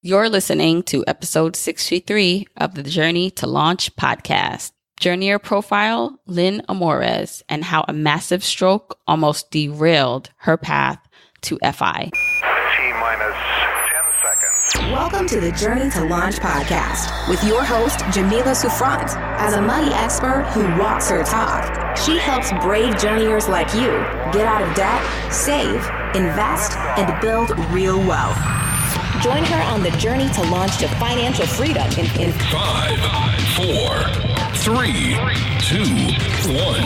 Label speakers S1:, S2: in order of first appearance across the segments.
S1: You're listening to episode 63 of the Journey to Launch podcast. Journeyer profile, Lynn Amores, and how a massive stroke almost derailed her path to FI.
S2: T-minus 10 seconds.
S3: Welcome to the Journey to Launch podcast with your host, Jamila Souffrant. As a money expert who walks her talk, she helps brave journeyers like you get out of debt, save, invest, and build real wealth. Join her on the journey to launch to financial freedom in
S4: 5, 4, 3, 2, 1.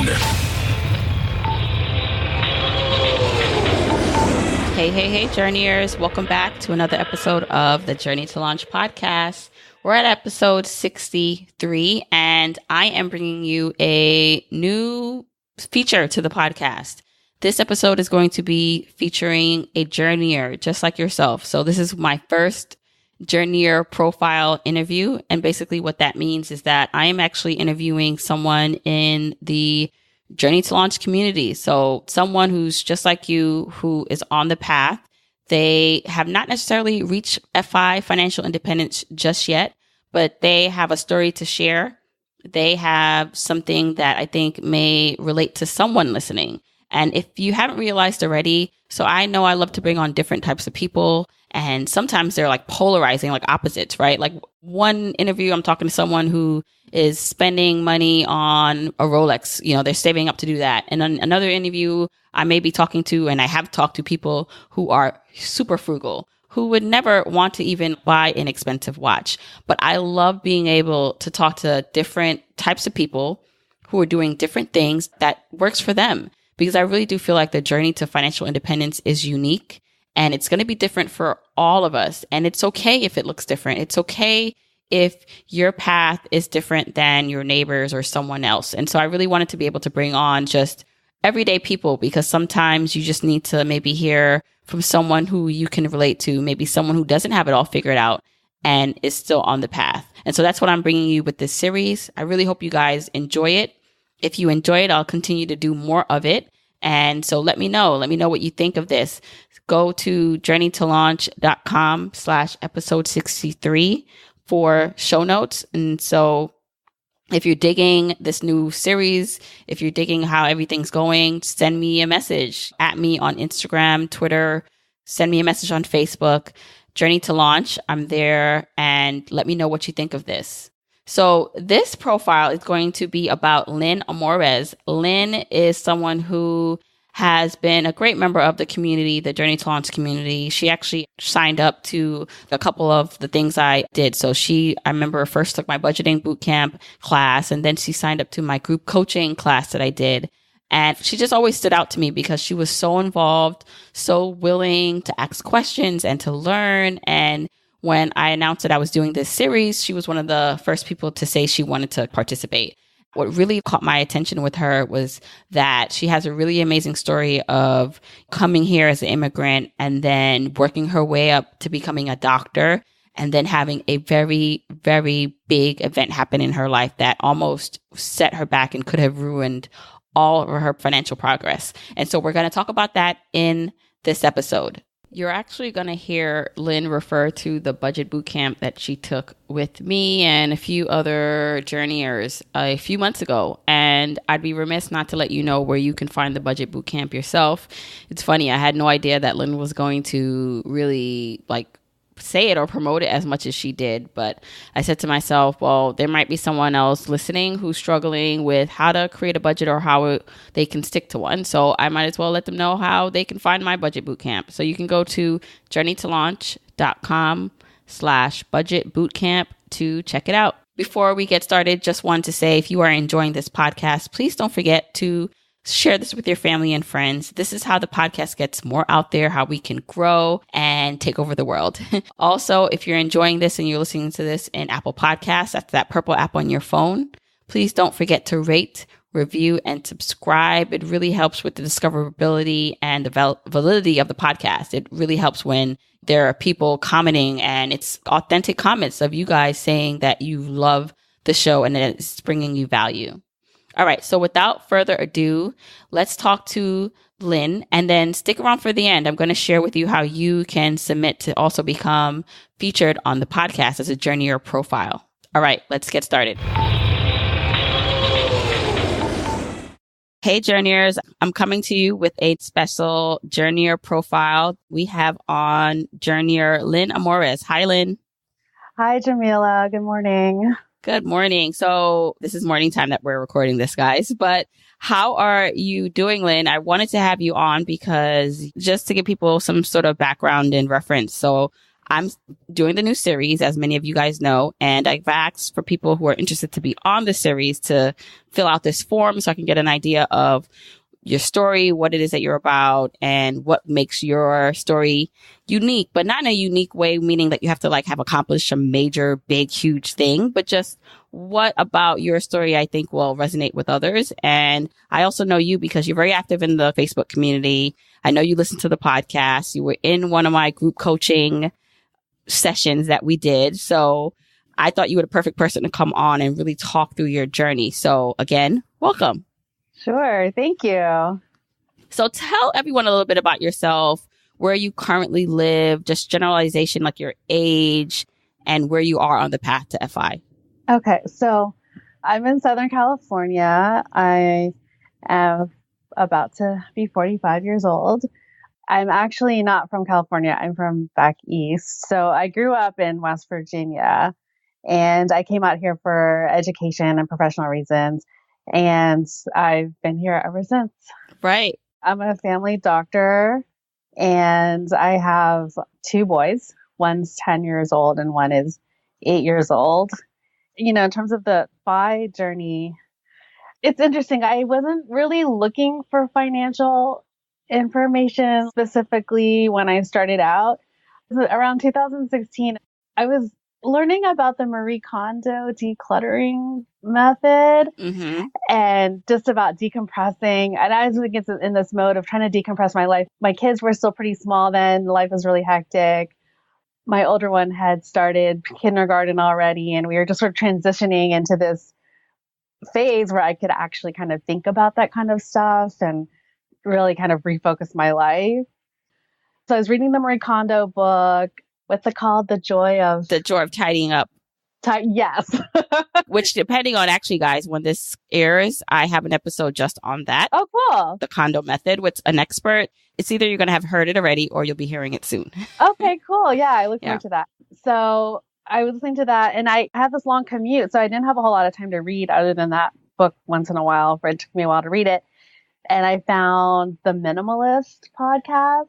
S1: Hey, journeyers. Welcome back to another episode of the Journey to Launch podcast. We're at episode 63, and I am bringing you a new feature to the podcast. This episode is going to be featuring a journeyer just like yourself. So this is my first journeyer profile interview. And basically what that means is that I am actually interviewing someone in the Journey to Launch community. So someone who's just like you, who is on the path. They have not necessarily reached FI, financial independence, just yet, but they have a story to share. They have something that I think may relate to someone listening. And if you haven't realized already, so I know I love to bring on different types of people, and sometimes they're like polarizing, like opposites, right? Like one interview, I'm talking to someone who is spending money on a Rolex, they're saving up to do that. And then another interview, I may be talking to, and I have talked to people who are super frugal, who would never want to even buy an expensive watch. But I love being able to talk to different types of people who are doing different things that works for them. Because I really do feel like the journey to financial independence is unique, and it's going to be different for all of us. And it's okay if it looks different. It's okay if your path is different than your neighbors or someone else. And so I really wanted to be able to bring on just everyday people, because sometimes you just need to maybe hear from someone who you can relate to, maybe someone who doesn't have it all figured out and is still on the path. And so that's what I'm bringing you with this series. I really hope you guys enjoy it. If you enjoy it, I'll continue to do more of it. And so let me know what you think of this. Go to journeytolaunch.com/episode 63 for show notes. And so if you're digging this new series, if you're digging how everything's going, send me a message at me on Instagram, Twitter, send me a message on Facebook, Journey to Launch. I'm there, and let me know what you think of this. So this profile is going to be about Lynn Amores. Lynn is someone who has been a great member of the community, the Journey to Launch community. She actually signed up to a couple of the things I did. So I remember first took my budgeting bootcamp class, and then she signed up to my group coaching class that I did. And she just always stood out to me because she was so involved, so willing to ask questions and to learn. And when I announced that I was doing this series, she was one of the first people to say she wanted to participate. What really caught my attention with her was that she has a really amazing story of coming here as an immigrant and then working her way up to becoming a doctor, and then having a very, very big event happen in her life that almost set her back and could have ruined all of her financial progress. And so we're going to talk about that in this episode. You're actually going to hear Lynn refer to the budget bootcamp that she took with me and a few other journeyers a few months ago. And I'd be remiss not to let you know where you can find the budget bootcamp yourself. It's funny, I had no idea that Lynn was going to really say it or promote it as much as she did. But I said to myself, well, there might be someone else listening who's struggling with how to create a budget or how they can stick to one. So I might as well let them know how they can find my budget bootcamp. So you can go to journeytolaunch.com/budget bootcamp to check it out. Before we get started, just wanted to say, if you are enjoying this podcast, please don't forget to share this with your family and friends. This is how the podcast gets more out there, how we can grow and take over the world. Also, if you're enjoying this and you're listening to this in Apple Podcasts, that's that purple app on your phone, please don't forget to rate, review, and subscribe. It really helps with the discoverability and the validity of the podcast. It really helps when there are people commenting, and it's authentic comments of you guys saying that you love the show and that it's bringing you value. All right. So without further ado, let's talk to Lynn, and then stick around for the end. I'm going to share with you how you can submit to also become featured on the podcast as a journeyer profile. All right, let's get started. Hey, journeyers. I'm coming to you with a special journeyer profile. We have on journeyer Lynn Amores. Hi, Lynn.
S5: Hi, Jamila. Good morning.
S1: Good morning. So this is morning time that we're recording this, guys. But how are you doing, Lynn? I wanted to have you on because just to give people some sort of background and reference. So I'm doing the new series, as many of you guys know, and I've asked for people who are interested to be on the series to fill out this form so I can get an idea of your story, what it is that you're about, and what makes your story unique, but not in a unique way, meaning that you have to like have accomplished a major, big, huge thing, but just what about your story I think will resonate with others. And I also know you because you're very active in the Facebook community. I know you listen to the podcast. You were in one of my group coaching sessions that we did. So I thought you were the perfect person to come on and really talk through your journey. So again, welcome.
S5: Sure. Thank you.
S1: So tell everyone a little bit about yourself, where you currently live, just generalization, like your age and where you are on the path to FI.
S5: Okay. So I'm in Southern California. I am about to be 45 years old. I'm actually not from California. I'm from back east. So I grew up in West Virginia and I came out here for education and professional reasons. And I've been here ever since.
S1: Right.
S5: I'm a family doctor and I have two boys. One's 10 years old and one is 8 years old. You know, in terms of the FI journey, it's interesting. I wasn't really looking for financial information specifically when I started out. Around 2016, I was learning about the Marie Kondo decluttering method and just about decompressing. And I was in this mode of trying to decompress my life. My kids were still pretty small then. Life was really hectic. My older one had started kindergarten already, and we were just sort of transitioning into this phase where I could actually kind of think about that kind of stuff and really kind of refocus my life. So I was reading the Marie Kondo book. What's it called? The Joy of
S1: Tidying Up.
S5: Yes.
S1: Which, depending on actually, guys, when this airs, I have an episode just on that.
S5: Oh, cool.
S1: The Kondo method with an expert. It's either you're going to have heard it already or you'll be hearing it soon.
S5: Okay, cool. Yeah, I look forward to that. So I was listening to that and I had this long commute. So I didn't have a whole lot of time to read other than that book once in a while. It took me a while to read it. And I found the Minimalist podcast.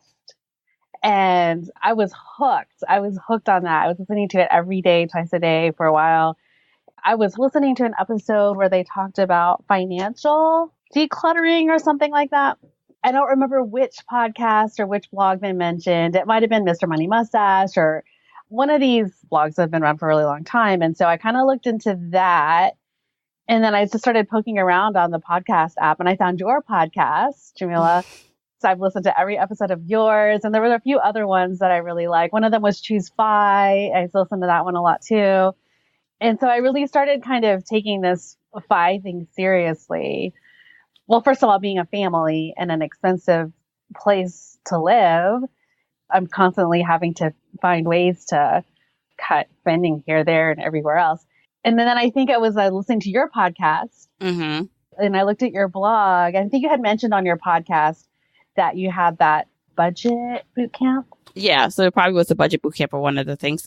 S5: And I was hooked. I was hooked on that. I was listening to it every day, twice a day for a while. I was listening to an episode where they talked about financial decluttering or something like that. I don't remember which podcast or which blog they mentioned. It might have been Mr. Money Mustache or one of these blogs that have been around for a really long time. And so I kind of looked into that. And then I just started poking around on the podcast app and I found your podcast, Jamila. So I've listened to every episode of yours, and there were a few other ones that I really like. One of them was Choose FI. I still listen to that one a lot too. And so I really started kind of taking this FI thing seriously. Well, first of all, being a family in an expensive place to live, I'm constantly having to find ways to cut spending here, there, and everywhere else. And then I think I was listening to your podcast, and I looked at your blog. I think you had mentioned on your podcast that you had that budget boot camp.
S1: Yeah, so it probably was the budget boot camp or one of the things.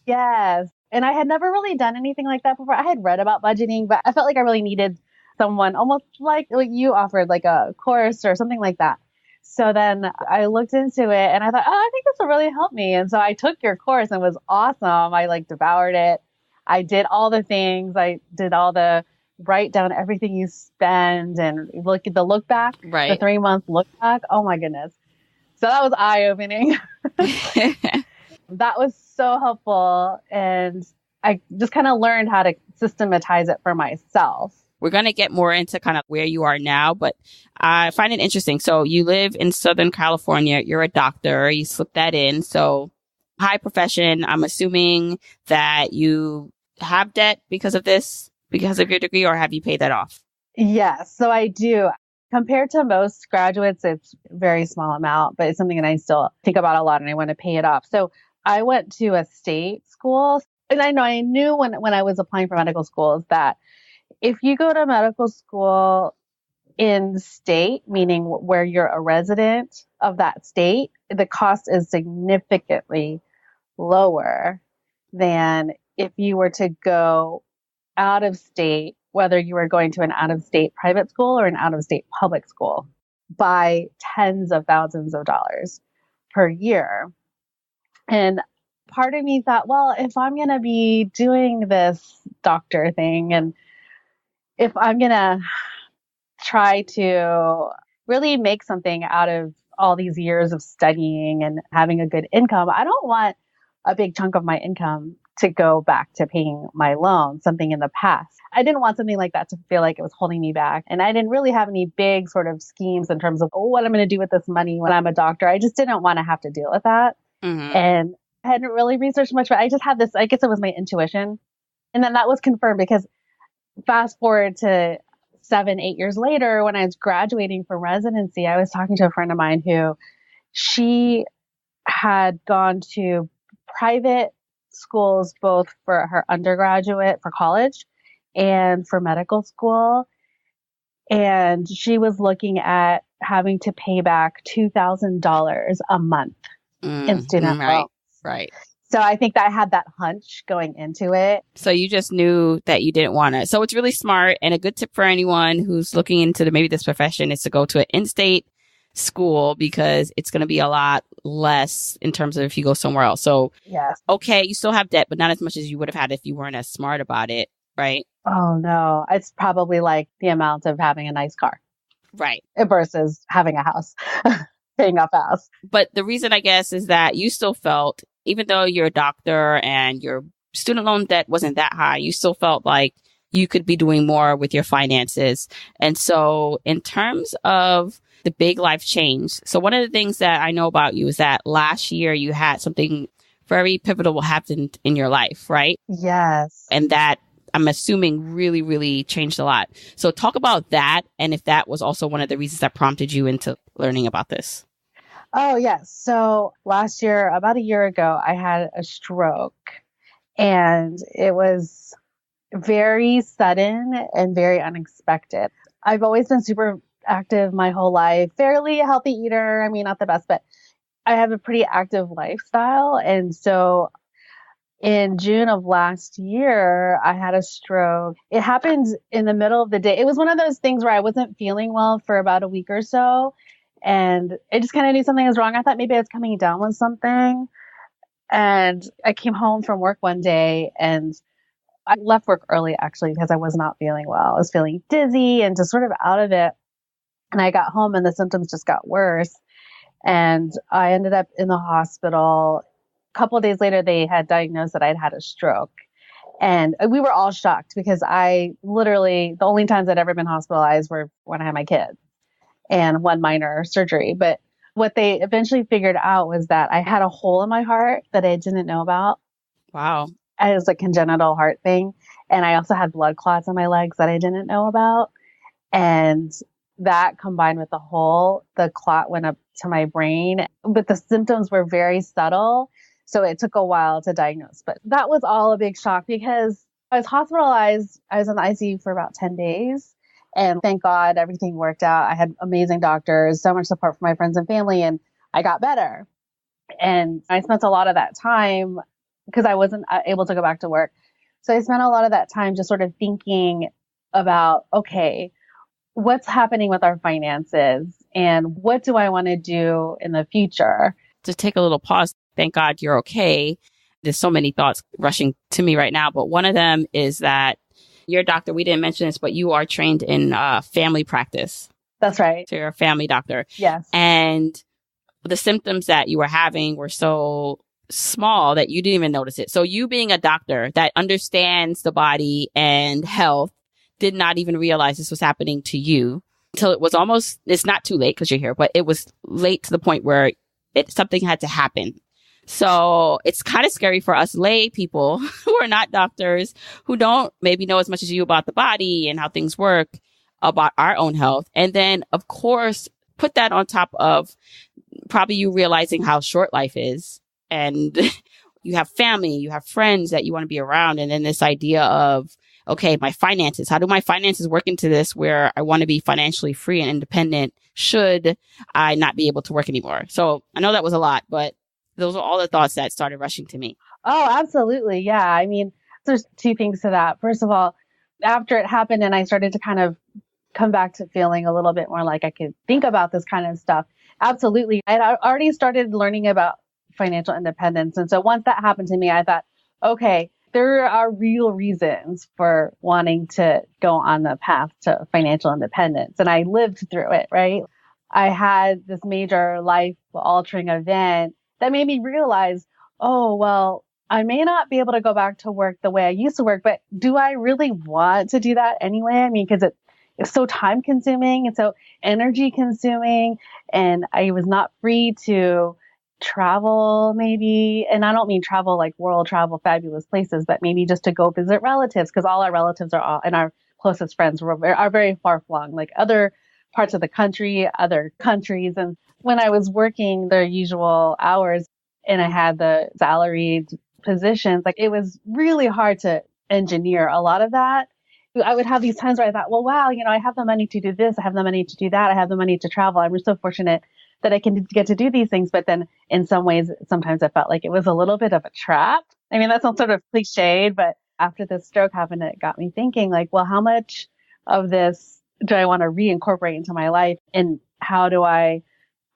S5: Yes. And I had never really done anything like that before. I had read about budgeting, but I felt like I really needed someone almost like you offered, like a course or something like that. So then I looked into it and I thought, oh, I think this will really help me. And so I took your course and it was awesome. I devoured it. I did all the things. I did all the write down everything you spend and look at the look back,
S1: right?
S5: The 3-month look back. Oh my goodness. So that was eye opening. That was so helpful. And I just kind of learned how to systematize it for myself.
S1: We're going to get more into kind of where you are now, but I find it interesting. So you live in Southern California. You're a doctor. You slipped that in. So high profession. I'm assuming that you have debt because of this, because of your degree, or have you paid that off?
S5: Yes. So I do. Compared to most graduates, it's a very small amount, but it's something that I still think about a lot and I want to pay it off. So I went to a state school, and I knew when I was applying for medical schools that if you go to medical school in state, meaning where you're a resident of that state, the cost is significantly lower than if you were to go out of state, whether you were going to an out of state private school or an out of state public school, by tens of thousands of dollars per year. And part of me thought, well, if I'm going to be doing this doctor thing, and if I'm going to try to really make something out of all these years of studying and having a good income, I don't want a big chunk of my income to go back to paying my loan, something in the past. I didn't want something like that to feel like it was holding me back. And I didn't really have any big sort of schemes in terms of, what I'm going to do with this money when I'm a doctor. I just didn't want to have to deal with that. Mm-hmm. And I hadn't really researched much, but I just had this, I guess it was my intuition. And then that was confirmed because fast forward to 7-8 years later, when I was graduating from residency, I was talking to a friend of mine who she had gone to private schools, both for her undergraduate, for college, and for medical school. And she was looking at having to pay back $2,000 a month in student loans.
S1: Right.
S5: So I think that I had that hunch going into it.
S1: So you just knew that you didn't want to. So it's really smart, and a good tip for anyone who's looking into maybe this profession is to go to an in-state school, because it's going to be a lot less in terms of if you go somewhere else. So,
S5: yes.
S1: Okay, you still have debt, but not as much as you would have had if you weren't as smart about it, right?
S5: Oh, no. It's probably like the amount of having a nice car.
S1: Right.
S5: Versus having a house, paying off a house.
S1: But the reason, I guess, is that you still felt, even though you're a doctor and your student loan debt wasn't that high, you still felt like you could be doing more with your finances. And so in terms of the big life change, so one of the things that I know about you is that last year you had something very pivotal happen in your life, right?
S5: Yes.
S1: And that, I'm assuming, really, really changed a lot. So talk about that, and if that was also one of the reasons that prompted you into learning about this.
S5: Oh, yes. So last year, about a year ago, I had a stroke, and it was very sudden and very unexpected. I've always been super active my whole life, fairly healthy eater. I mean, not the best, but I have a pretty active lifestyle. And so in June of last year, I had a stroke. It happened in the middle of the day. It was one of those things where I wasn't feeling well for about a week or so. And I just kind of knew something was wrong. I thought maybe I was coming down with something. And I came home from work one day, and I left work early, actually, because I was not feeling well. I was feeling dizzy and just sort of out of it. And I got home and the symptoms just got worse. And I ended up in the hospital. A couple of days later, they had diagnosed that I'd had a stroke. And we were all shocked because I literally, the only times I'd ever been hospitalized were when I had my kids and one minor surgery. But what they eventually figured out was that I had a hole in my heart that I didn't know about.
S1: Wow.
S5: It was a congenital heart thing. And I also had blood clots on my legs that I didn't know about. And that combined with the hole, the clot went up to my brain, but the symptoms were very subtle. So it took a while to diagnose. But that was all a big shock because I was hospitalized. I was in the ICU for about 10 days. And thank God everything worked out. I had amazing doctors, so much support from my friends and family, and I got better. And I spent a lot of that time because I wasn't able to go back to work. So I spent a lot of that time just sort of thinking about, okay, what's happening with our finances and what do I want to do in the future?
S1: To take a little pause, thank God you're okay. There's so many thoughts rushing to me right now, but one of them is that you're a doctor. We didn't mention this, but you are trained in family practice.
S5: That's right.
S1: So you're a family doctor.
S5: Yes.
S1: And the symptoms that you were having were so small that you didn't even notice it. So you being a doctor that understands the body and health did not even realize this was happening to you until it was almost, it's not too late because you're here, but it was late to the point where something had to happen. So it's kind of scary for us lay people who are not doctors, who don't maybe know as much as you about the body and how things work, about our own health. And then, of course, put that on top of probably you realizing how short life is. And you have family, you have friends that you want to be around. And then this idea of, okay, my finances, how do my finances work into this where I want to be financially free and independent should I not be able to work anymore? So I know that was a lot, but those are all the thoughts that started rushing to me.
S5: Oh, absolutely. Yeah. I mean, there's two things to that. First of all, after it happened and I started to kind of come back to feeling a little bit more like I could think about this kind of stuff. Absolutely. I had already started learning about financial independence. And so once that happened to me, I thought, okay, there are real reasons for wanting to go on the path to financial independence. And I lived through it, right? I had this major life altering event that made me realize, oh, well, I may not be able to go back to work the way I used to work, but do I really want to do that anyway? I mean, because it's so time consuming and so energy consuming. And I was not free to travel maybe. And I don't mean travel like world travel, fabulous places, but maybe just to go visit relatives because all our relatives are all, and our closest friends are very far flung, like other parts of the country, other countries. And when I was working their usual hours and I had the salaried positions, like it was really hard to engineer a lot of that. I would have these times where I thought, well, wow, I have the money to do this. I have the money to do that. I have the money to travel. I'm so fortunate that I can get to do these things. But then in some ways, sometimes I felt like it was a little bit of a trap. I mean, that sounds sort of cliched, but after this stroke happened, it got me thinking like, well, how much of this do I want to reincorporate into my life? And how do I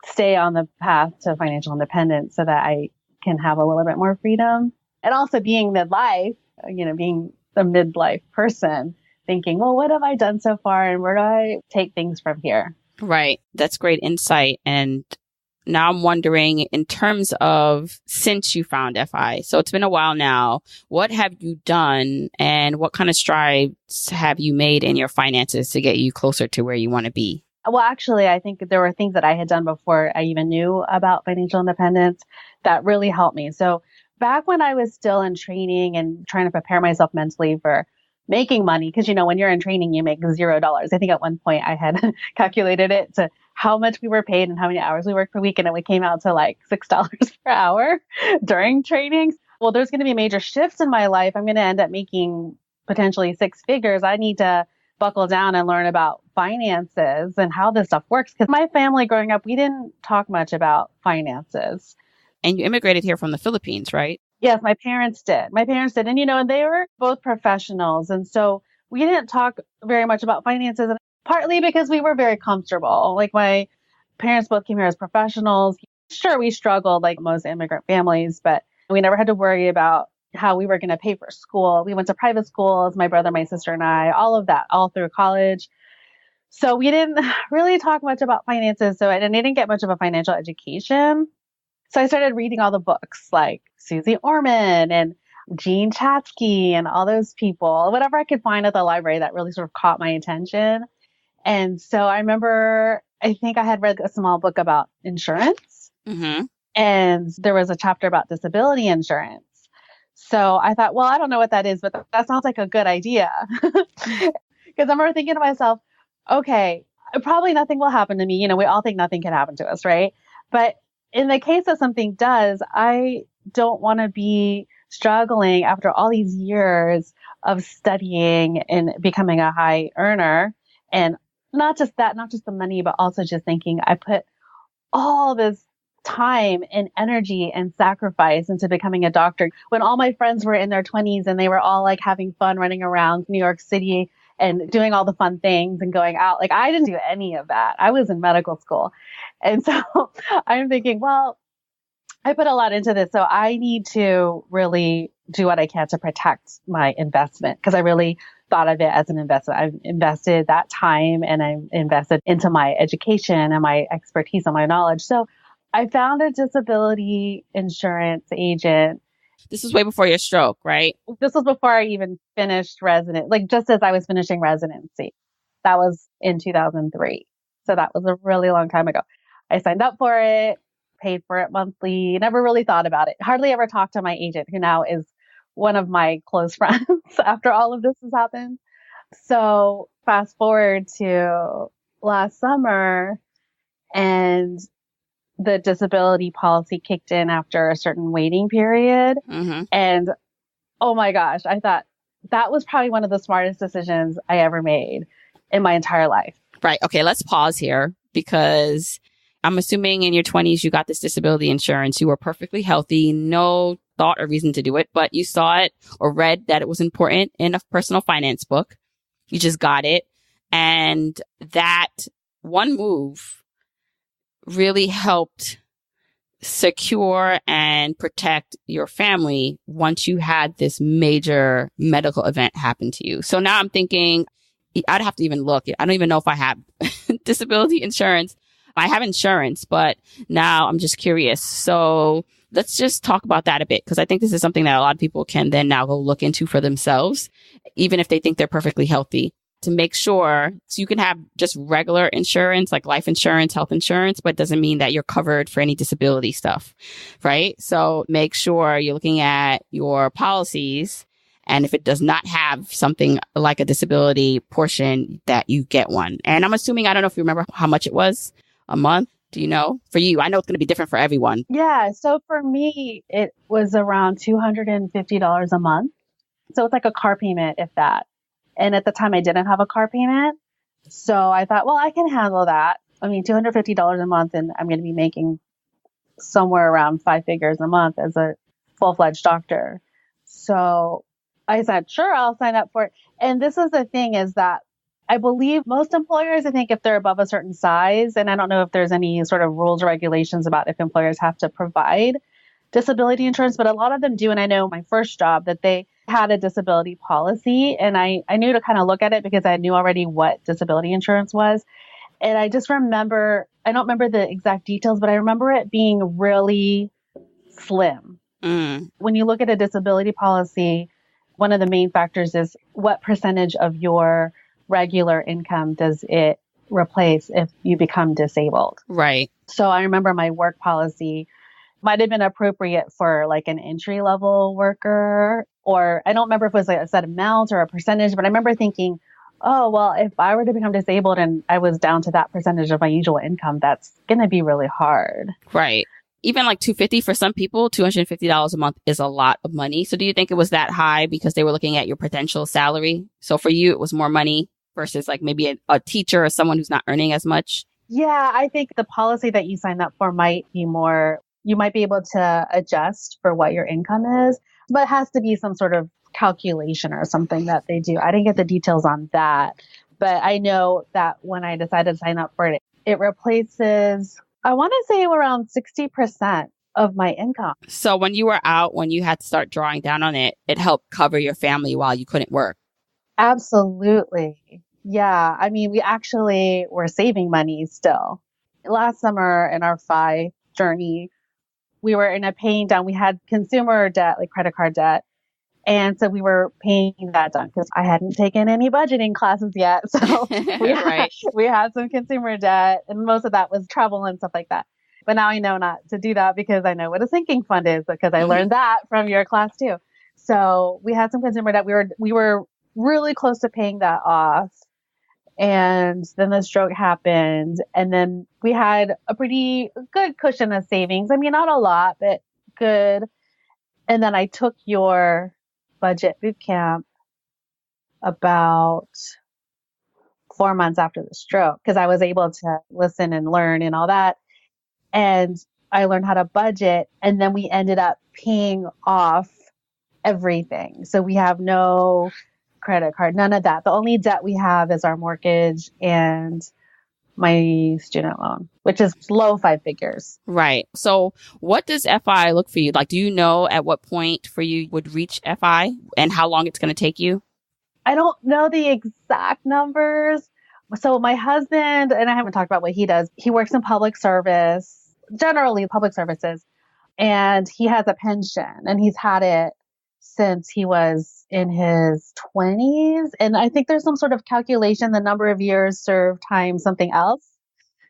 S5: stay on the path to financial independence so that I can have a little bit more freedom? And also being midlife, being a midlife person, thinking, well, what have I done so far and where do I take things from here?
S1: Right. That's great insight. And now I'm wondering in terms of since you found FI, so it's been a while now, what have you done and what kind of strides have you made in your finances to get you closer to where you want to be?
S5: Well, actually, I think there were things that I had done before I even knew about financial independence that really helped me. So back when I was still in training and trying to prepare myself mentally for making money, because, when you're in training, you make $0. I think at one point I had calculated it to how much we were paid and how many hours we worked per week. And it came out to like $6 per hour during trainings. Well, there's going to be major shifts in my life. I'm going to end up making potentially six figures. I need to buckle down and learn about finances and how this stuff works. Because my family growing up, we didn't talk much about finances.
S1: And you immigrated here from the Philippines, right?
S5: Yes, my parents did. And, and they were both professionals. And so we didn't talk very much about finances, and partly because we were very comfortable. Like my parents both came here as professionals. Sure, we struggled like most immigrant families, but we never had to worry about how we were going to pay for school. We went to private schools, my brother, my sister, and I, all of that, all through college. So we didn't really talk much about finances. And I didn't get much of a financial education. So I started reading all the books like Susie Orman and Jean Chatzky and all those people, whatever I could find at the library that really sort of caught my attention. And so I remember, I think I had read a small book about insurance. Mm-hmm. And there was a chapter about disability insurance. So I thought, well, I don't know what that is, but that sounds like a good idea. Because I remember thinking to myself, okay, probably nothing will happen to me. We all think nothing can happen to us, right? But in the case that something does, I don't want to be struggling after all these years of studying and becoming a high earner. And not just that, not just the money, but also just thinking I put all this time and energy and sacrifice into becoming a doctor when all my friends were in their 20s and they were all like having fun running around New York City and doing all the fun things and going out. Like I didn't do any of that. I was in medical school. And so I'm thinking, well, I put a lot into this, so I need to really do what I can to protect my investment because I really thought of it as an investment. I've invested that time and I invested into my education and my expertise and my knowledge. So I found a disability insurance agent.
S1: This was way before your stroke, right?
S5: This was before I even finished like just as I was finishing residency. That was in 2003. So that was a really long time ago. I signed up for it, paid for it monthly, never really thought about it. Hardly ever talked to my agent, who now is one of my close friends after all of this has happened. So fast forward to last summer, and the disability policy kicked in after a certain waiting period.
S1: Mm-hmm.
S5: And oh my gosh, I thought that was probably one of the smartest decisions I ever made in my entire life.
S1: Right. Okay, let's pause here because I'm assuming in your 20s you got this disability insurance. You were perfectly healthy, no thought or reason to do it, but you saw it or read that it was important in a personal finance book. You just got it. And that one move really helped secure and protect your family once you had this major medical event happen to you. So now I'm thinking, I'd have to even look. I don't even know if I have disability insurance. I have insurance, but now I'm just curious. So let's just talk about that a bit, because I think this is something that a lot of people can then now go look into for themselves, even if they think they're perfectly healthy, to make sure. So you can have just regular insurance, like life insurance, health insurance, but it doesn't mean that you're covered for any disability stuff, right? So make sure you're looking at your policies. And if it does not have something like a disability portion, that you get one. And I'm assuming, I don't know if you remember how much it was a month. Do you know? For you, I know it's going to be different for everyone.
S5: Yeah. So for me, it was around $250 a month. So it's like a car payment, if that. And at the time I didn't have a car payment. So I thought, well, I can handle that. I mean, $250 a month, and I'm going to be making somewhere around 5 figures a month as a full-fledged doctor. So I said, sure, I'll sign up for it. And this is the thing, is that I believe most employers, I think if they're above a certain size, and I don't know if there's any sort of rules or regulations about if employers have to provide disability insurance, but a lot of them do. And I know my first job that they had a disability policy, and I knew to kind of look at it because I knew already what disability insurance was. And I just remember, I don't remember the exact details, but I remember it being really slim. When you look at a disability policy, one of the main factors is what percentage of your regular income does it replace if you become disabled.
S1: Right.
S5: So I remember my work policy might have been appropriate for like an entry level worker, or I don't remember if it was like a set amount or a percentage, but I remember thinking, oh, well, if I were to become disabled and I was down to that percentage of my usual income, that's going to be really hard.
S1: Right. Even like $250 for some people, $250 a month is a lot of money. So do you think it was that high because they were looking at your potential salary? So for you, it was more money versus like maybe a teacher or someone who's not earning as much?
S5: Yeah, I think the policy that you signed up for might be more, you might be able to adjust for what your income is, but it has to be some sort of calculation or something that they do. I didn't get the details on that, but I know that when I decided to sign up for it, it replaces, I want to say around 60% of my income.
S1: So when you were out, when you had to start drawing down on it, it helped cover your family while you couldn't work.
S5: Absolutely. Yeah. I mean, we actually were saving money still. Last summer in our FI journey, we were in a paying down. We had consumer debt, like credit card debt. And so we were paying that down because I hadn't taken any budgeting classes yet. So we had some consumer debt, and most of that was travel and stuff like that. But now I know not to do that because I know what a sinking fund is, because I learned that from your class too. So we had some consumer debt. We were really close to paying that off. And then the stroke happened. And then we had a pretty good cushion of savings. I mean, not a lot, but good. And then I took your budget boot camp about 4 months after the stroke, because I was able to listen and learn and all that. And I learned how to budget. And then we ended up paying off everything. So we have no credit card, none of that. The only debt we have is our mortgage and my student loan, which is low 5 figures.
S1: Right. So what does FI look for you? Like, do you know at what point for you would reach FI and how long it's going to take you?
S5: I don't know the exact numbers. So my husband, and I haven't talked about what he does. He works in public service, generally public services, and he has a pension, and he's had it since he was in his 20s. And I think there's some sort of calculation, the number of years served times something else.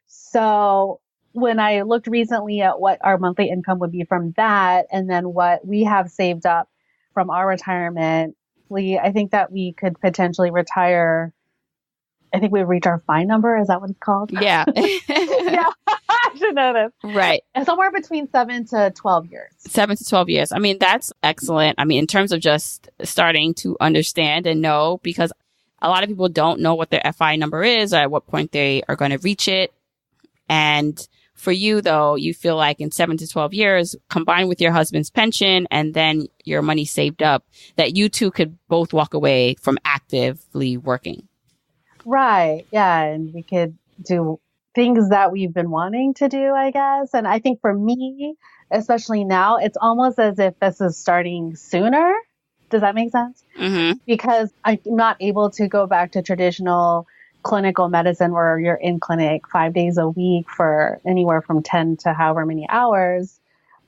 S5: So when I looked recently at what our monthly income would be from that, and then what we have saved up from our retirement honestly, I think that we could potentially retire. I think we've reached our FI number. Is that what it's called?
S1: Yeah.
S5: Yeah, I should know this.
S1: Right.
S5: And somewhere between 7 to 12 years.
S1: 7 to 12 years. I mean, that's excellent. I mean, in terms of just starting to understand and know, because a lot of people don't know what their FI number is or at what point they are going to reach it. And for you, though, you feel like in 7 to 12 years, combined with your husband's pension and then your money saved up, that you two could both walk away from actively working.
S5: Right. Yeah. And we could do things that we've been wanting to do, I guess. And I think for me, especially now, it's almost as if this is starting sooner. Does that make sense?
S1: Mm-hmm.
S5: Because I'm not able to go back to traditional clinical medicine where you're in clinic 5 days a week for anywhere from 10 to however many hours.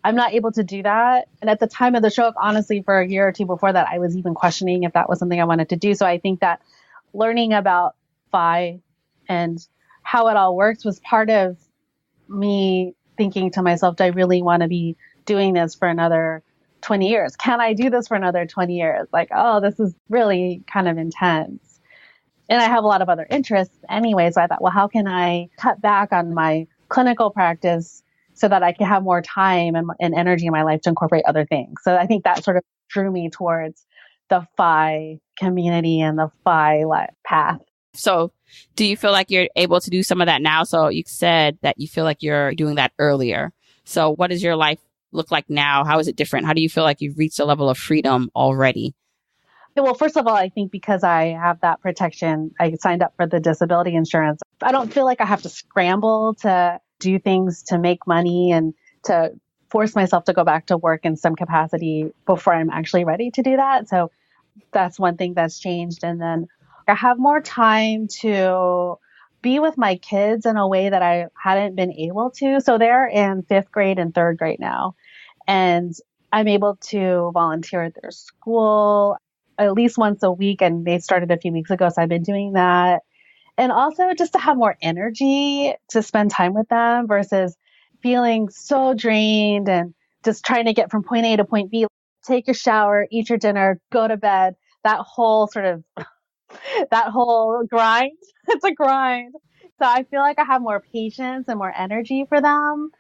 S5: I'm not able to do that. And at the time of the stroke, honestly, for a year or two before that, I was even questioning if that was something I wanted to do. So I think that learning about FI and how it all works was part of me thinking to myself, do I really want to be doing this for another 20 years? Can I do this for another 20 years? Like, oh, this is really kind of intense. And I have a lot of other interests anyway. So I thought, well, how can I cut back on my clinical practice so that I can have more time and energy in my life to incorporate other things? So I think that sort of drew me towards the FI community and the FI path.
S1: So do you feel like you're able to do some of that now? So you said that you feel like you're doing that earlier. So what does your life look like now? How is it different? How do you feel like you've reached a level of freedom already?
S5: Well, first of all, I think because I have that protection, I signed up for the disability insurance. I don't feel like I have to scramble to do things to make money and to force myself to go back to work in some capacity before I'm actually ready to do that. So that's one thing that's changed. And then I have more time to be with my kids in a way that I hadn't been able to. So they're in 5th grade and 3rd grade now. And I'm able to volunteer at their school at least once a week. And they started a few weeks ago. So I've been doing that. And also just to have more energy to spend time with them versus feeling so drained and just trying to get from point A to point B, take your shower, eat your dinner, go to bed. That whole grind. It's a grind. So I feel like I have more patience and more energy for them.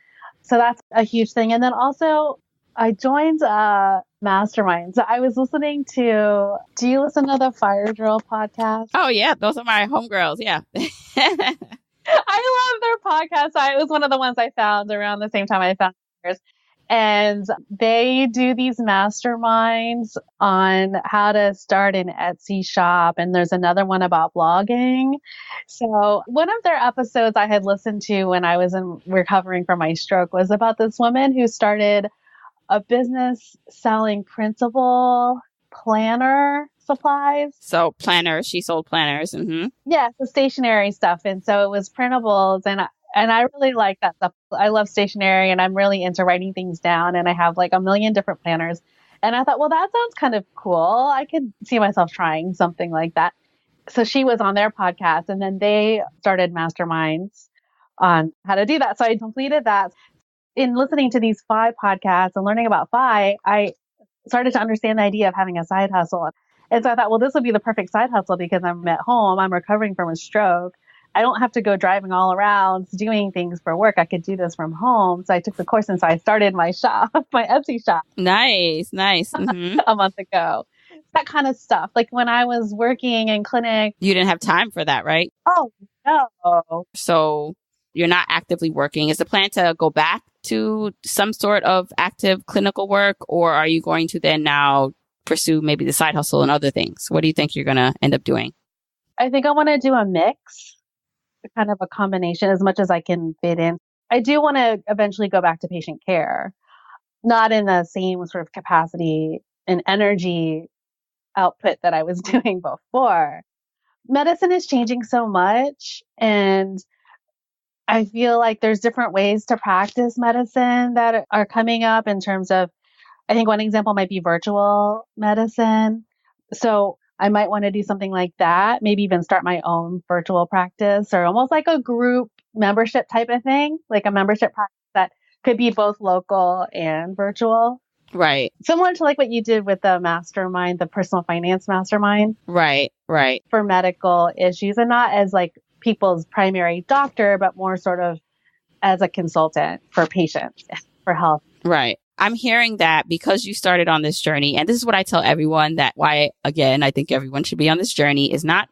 S5: So that's a huge thing. And then also I joined a mastermind. So I was listening to, do you listen to the Fire Drill podcast?
S1: Oh yeah. Those are my homegirls. Yeah.
S5: I love their podcast. It was one of the ones I found around the same time I found yours. And they do these masterminds on how to start an Etsy shop. And there's another one about blogging. So one of their episodes I had listened to when I was recovering from my stroke was about this woman who started a business selling printable planner supplies.
S1: So planners, she sold planners. Mm-hmm.
S5: Yeah, so stationery stuff. And so it was printables. And I really like that stuff. I love stationery and I'm really into writing things down. And I have like a million different planners. And I thought, well, that sounds kind of cool. I could see myself trying something like that. So she was on their podcast and then they started masterminds on how to do that. So I completed that. In listening to these FI podcasts and learning about FI, I started to understand the idea of having a side hustle. And so I thought, well, this would be the perfect side hustle because I'm at home. I'm recovering from a stroke. I don't have to go driving all around doing things for work. I could do this from home. So I took the course and so I started my shop, my Etsy shop.
S1: Nice. Mm-hmm.
S5: A month ago. That kind of stuff. Like when I was working in clinic.
S1: You didn't have time for that, right?
S5: Oh, no.
S1: So you're not actively working. Is the plan to go back to some sort of active clinical work, or are you going to then now pursue maybe the side hustle and other things? What do you think you're going to end up doing?
S5: I think I want to do a mix, kind of a combination as much as I can fit in. I do want to eventually go back to patient care, not in the same sort of capacity and energy output that I was doing before. Medicine is changing so much, and I feel like there's different ways to practice medicine that are coming up in terms of, I think one example might be virtual medicine. So I might want to do something like that, maybe even start my own virtual practice or almost like a group membership type of thing, like a membership practice that could be both local and virtual.
S1: Right.
S5: Similar to like what you did with the mastermind, the personal finance mastermind.
S1: Right. Right.
S5: For medical issues, and not as like people's primary doctor, but more sort of as a consultant for patients for health.
S1: Right. I'm hearing that because you started on this journey, and this is what I tell everyone, that why, again, I think everyone should be on this journey, is not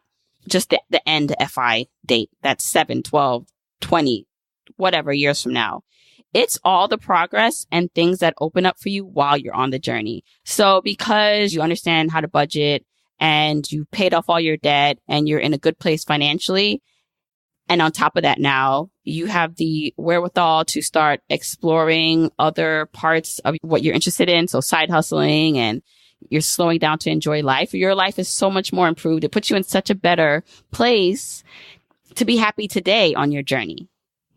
S1: just the end FI date. That's 7, 12, 20, whatever years from now. It's all the progress and things that open up for you while you're on the journey. So because you understand how to budget and you paid off all your debt and you're in a good place financially, and on top of that now, you have the wherewithal to start exploring other parts of what you're interested in. So side hustling, and you're slowing down to enjoy life. Your life is so much more improved. It puts you in such a better place to be happy today on your journey.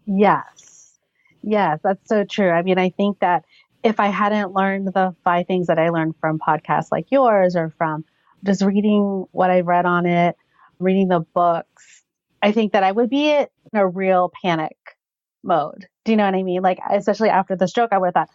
S5: Yes. Yes, that's so true. I mean, I think that if I hadn't learned the 5 things that I learned from podcasts like yours, or from just reading what I read on it, reading the books, I think that I would be in a real panic mode. Do you know what I mean? Like, especially after the stroke, I would have thought,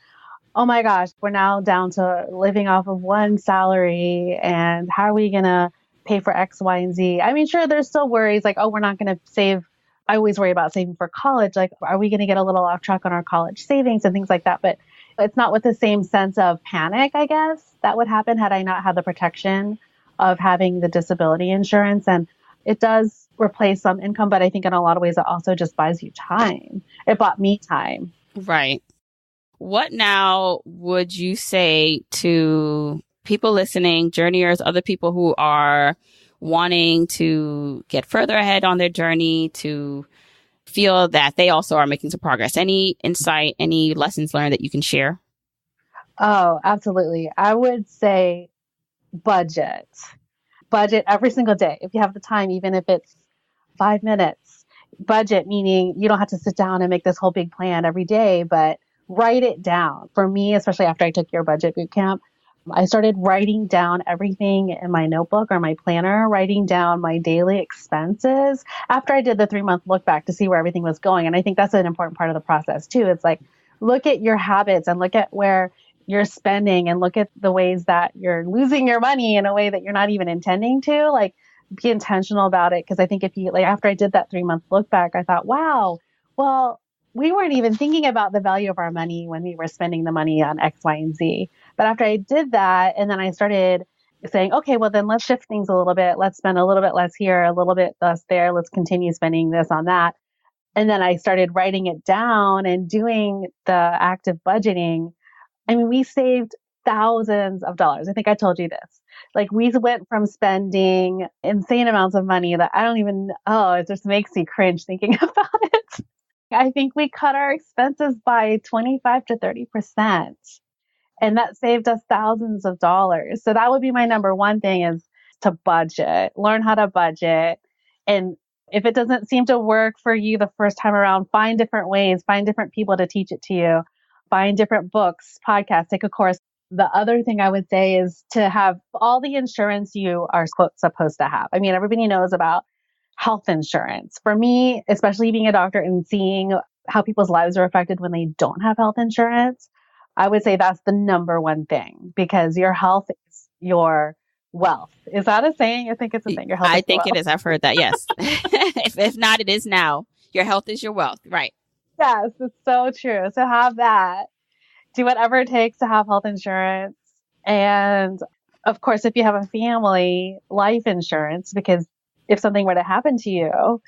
S5: oh my gosh, we're now down to living off of one salary, and how are we going to pay for X, Y, and Z? I mean, sure, there's still worries like, oh, we're not going to save. I always worry about saving for college. Like, are we going to get a little off track on our college savings and things like that? But it's not with the same sense of panic, I guess, that would happen had I not had the protection of having the disability insurance. And it does replace some income, but I think in a lot of ways it also just buys you time. It bought me time.
S1: Right. What now would you say to people listening, journeyers, other people who are wanting to get further ahead on their journey, to feel that they also are making some progress? Any insight, any lessons learned that you can share?
S5: Oh, absolutely. I would say budget every single day. If you have the time, even if it's 5 minutes, budget, meaning you don't have to sit down and make this whole big plan every day, but write it down. For me, especially after I took your budget boot camp, I started writing down everything in my notebook or my planner, writing down my daily expenses after I did the 3-month look back to see where everything was going. And I think that's an important part of the process too. It's like, look at your habits and look at where you're spending, and look at the ways that you're losing your money in a way that you're not even intending to. Like, be intentional about it. Because I think if you, like, after I did that 3-month look back, I thought, wow, well, we weren't even thinking about the value of our money when we were spending the money on X, Y, and Z. But after I did that, and then I started saying, okay, well, then let's shift things a little bit. Let's spend a little bit less here, a little bit less there. Let's continue spending this on that. And then I started writing it down and doing the active budgeting. I mean, we saved thousands of dollars. I think I told you this. Like, we went from spending insane amounts of money that I don't even, it just makes me cringe thinking about it. I think we cut our expenses by 25 to 30%. And that saved us thousands of dollars. So that would be my number one thing, is to budget, learn how to budget. And if it doesn't seem to work for you the first time around, find different ways, find different people to teach it to you, find different books, podcasts, take a course. The other thing I would say is to have all the insurance you are supposed to have. I mean, everybody knows about health insurance. For me, especially being a doctor and seeing how people's lives are affected when they don't have health insurance, I would say that's the number one thing, because your health is your wealth. Is that a saying? I think it's a thing. Your health.
S1: I think it is. I've heard that. Yes. if not, it is now. Your health is your wealth. Right.
S5: Yes, it's so true. So have that. Do whatever it takes to have health insurance. And of course, if you have a family, life insurance, because if something were to happen to you,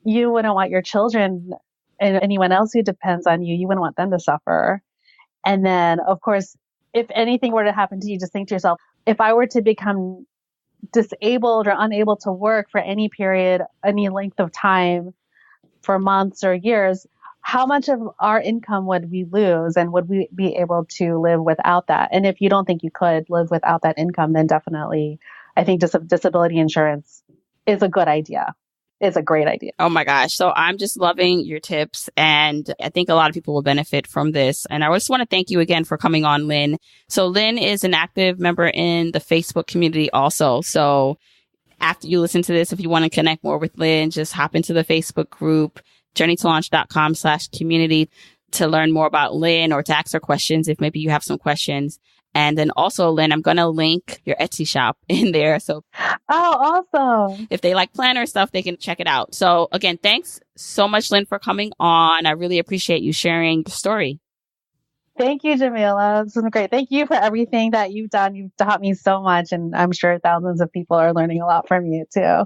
S5: you wouldn't want your children and anyone else who depends on you, you wouldn't want them to suffer. And then, of course, if anything were to happen to you, just think to yourself, if I were to become disabled or unable to work for any period, any length of time, for months or years, how much of our income would we lose, and would we be able to live without that? And if you don't think you could live without that income, then definitely I think disability insurance is a good idea. It's a great idea.
S1: Oh my gosh. So I'm just loving your tips, and I think a lot of people will benefit from this. And I just want to thank you again for coming on, Lynn. So Lynn is an active member in the Facebook community also. So after you listen to this, if you want to connect more with Lynn, just hop into the Facebook group, journeytolaunch.com/community, to learn more about Lynn or to ask her questions if maybe you have some questions. And then also, Lynn, I'm going to link your Etsy shop in there. So
S5: awesome.
S1: If they like planner stuff, they can check it out. So again, thanks so much, Lynn, for coming on. I really appreciate you sharing your story.
S5: Thank you, Jamila. This has been great. Thank you for everything that you've done. You've taught me so much, and I'm sure thousands of people are learning a lot from you too.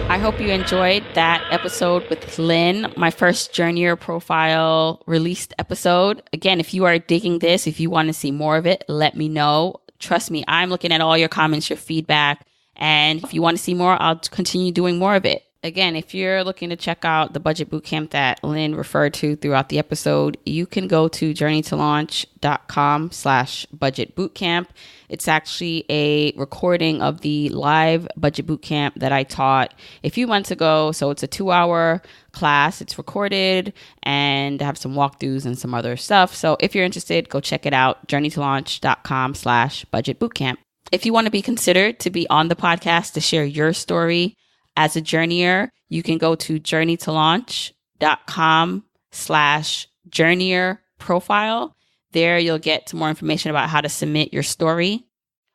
S1: I hope you enjoyed that episode with Lynn, my first Journeyer Profile released episode. Again, if you are digging this, if you want to see more of it, let me know. Trust me, I'm looking at all your comments, your feedback. And if you want to see more, I'll continue doing more of it. Again, if you're looking to check out the budget bootcamp that Lynn referred to throughout the episode, you can go to journeytolaunch.com/budget bootcamp. It's actually a recording of the live budget bootcamp that I taught a few months ago. So it's a 2-hour class. It's recorded and I have some walkthroughs and some other stuff. So if you're interested, go check it out, journeytolaunch.com/budget bootcamp. If you want to be considered to be on the podcast to share your story as a journeyer, you can go to journeytolaunch.com/journeyer profile. There you'll get some more information about how to submit your story.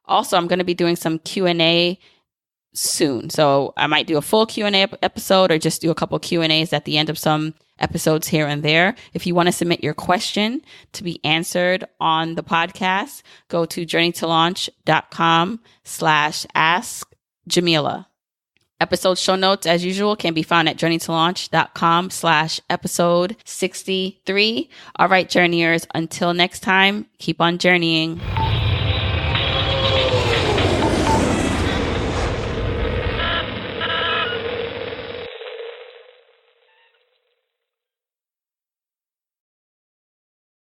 S1: Also, I'm going to be doing some Q&A soon. So I might do a full Q&A episode or just do a couple Q&As at the end of some episodes here and there. If you want to submit your question to be answered on the podcast, go to journeytolaunch.com/ask-Jamila. Episode show notes, as usual, can be found at journeytolaunch.com/episode 63. All right, journeyers, until next time, keep on journeying.